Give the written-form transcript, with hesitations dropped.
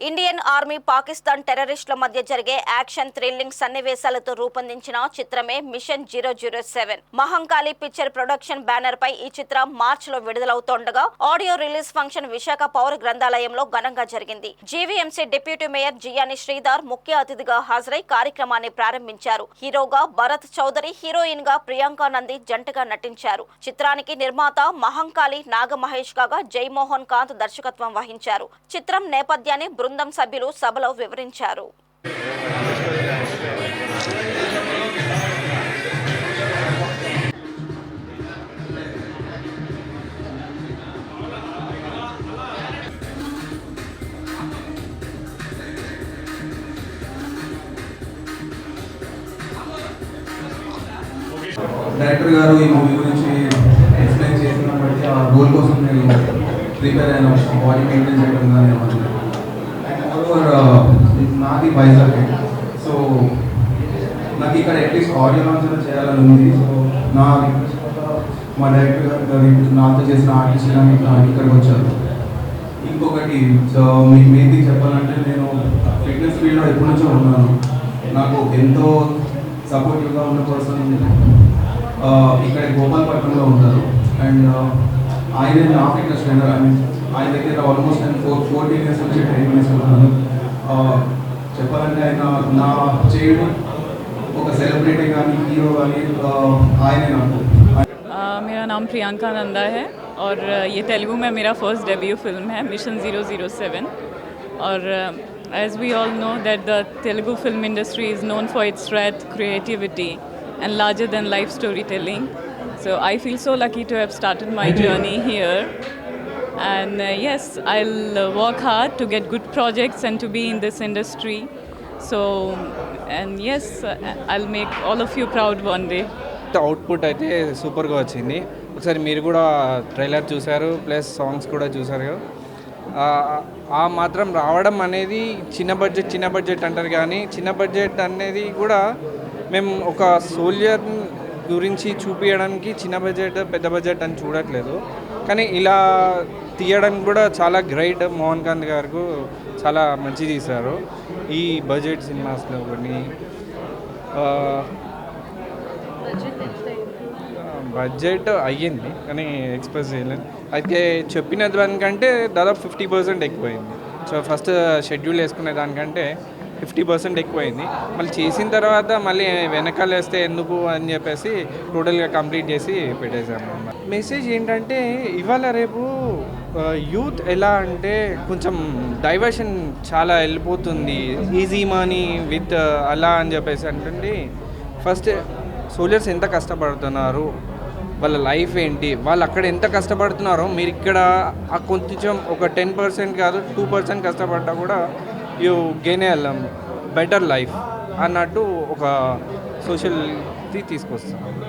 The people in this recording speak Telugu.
ఇండియన్ ఆర్మీ పాకిస్తాన్ టెర్రరిస్టుల మధ్య జరిగే యాక్షన్ థ్రిల్లింగ్ సన్నివేశాలతో రూపొందించిన చిత్రమే mission 007. Mahankali picture production banner పై ఈ చిత్రం మార్చిలో విడుదలవుతుండగా ఆడియో రిలీజ్ ఫంక్షన్ విశాఖ పౌర గ్రంథాలయంలో ఘనంగా జరిగింది. GVMC deputy mayor Jiyani Sridhar ముఖ్య అతిథిగా హాజరై కార్యక్రమాన్ని ప్రారంభించారు. హీరోగా భరత్ చౌదరి, హీరోయిన్ గా ప్రియాంక నంది జంటగా నటించారు. చిత్రానికి నిర్మాత మహంకాళి నాగమహేష్ కాగా జైమోహన్ కాంత్ దర్శకత్వం వహించారు. చిత్రం నేపథ్యాన్ని బృందం సభ్యులు సభలో వివరించారు. డైరెక్టర్ గారు ఈ మూవీ గురించి ఎక్స్ప్లెయిన్ చేసిన బట్టి ఆ రోల్ కోసం నేను ప్రిపేర్ అయిన బాడీ మెయింటైన్ చేయడం కానీ అండ్ నాది వైజాగ్. సో నాకు ఇక్కడ అట్లీస్ట్ ఆడియో లాంచ్ చేయాలని ఉంది. సో నా మా డైరెక్టర్ గారు నాతో చేసిన ఆర్టిస్ట్ కానీ ఇక్కడికి వచ్చారు. ఇంకొకటి సో మీకు మెయిన్ థింగ్ చెప్పాలంటే నేను ఫిట్నెస్ ఫీల్డ్లో ఎప్పటి నుంచో ఉన్నాను. నాకు ఎంతో సపోర్టివ్గా ఉన్న పర్సన్ ఇక్కడ గోపాలపట్నంలో ఉంటారు. అండ్ ఆయన నా ఫిట్నెస్ ట్రైనర్. ఆయన దగ్గర ఆల్మోస్ట్ నేను 14 years నుంచి ట్రైనింగ్ తీసుకుంటున్నాను. చెప్పాలంటే ఆయన నా చేయడం ఒక సెలబ్రిటీ కానీ హీరో కానీ ఆయనే నాకు. मेरा नाम प्रियंका नंदा है और ये तेलुगु में मेरा फर्स्ट डेब्यू फिल्म है मिशन 007. और as we all know that the Telugu film industry is known for its strength, creativity and larger than life storytelling. So I feel so lucky to have started my journey here. And yes, I'll work hard to get good projects and to be in this industry. So, and yes, I'll make all of you proud one day. Output అయితే సూపర్గా వచ్చింది. ఒకసారి మీరు కూడా ట్రైలర్ చూశారు, ప్లస్ సాంగ్స్ కూడా చూశారు. ఆ మాత్రం రావడం అనేది చిన్న బడ్జెట్ అంటారు, కానీ చిన్న బడ్జెట్ అనేది కూడా మేము ఒక సోల్జర్ గురించి చూపించడానికి చిన్న బడ్జెట్ పెద్ద బడ్జెట్ అని చూడట్లేదు. కానీ ఇలా తీయడానికి కూడా చాలా గ్రేట్. మోహన్ కాంత్ గారు చాలా మంచి తీశారు ఈ బడ్జెట్ సినిమాస్లో. కొన్ని బడ్జెట్ అయ్యింది కానీ ఎక్స్ప్రెస్ చేయలేదు. అయితే చెప్పిన దానికంటే దాదాపు 50% ఎక్కువైంది. సో ఫస్ట్ షెడ్యూల్ వేసుకునే దానికంటే 50% ఎక్కువైంది. మళ్ళీ చేసిన తర్వాత మళ్ళీ వెనకాల వేస్తే ఎందుకు అని చెప్పేసి టోటల్గా కంప్లీట్ చేసి పెట్టేశాము. మెసేజ్ ఏంటంటే ఇవాళ రేపు యూత్ ఎలా అంటే కొంచెం డైవర్షన్ చాలా వెళ్ళిపోతుంది, ఈజీ మనీ విత్ అలా అని చెప్పేసి అంటుంది. ఫస్ట్ సోల్జర్స్ ఎంత కష్టపడుతున్నారు, వాళ్ళ లైఫ్ ఏంటి, వాళ్ళు అక్కడ ఎంత కష్టపడుతున్నారో మీరు ఇక్కడ కొంచెం ఒక 10% కాదు 2% కష్టపడ్డా కూడా you gain A better life అన్నట్టు ఒక సోషల్ది తీసుకొస్తాం.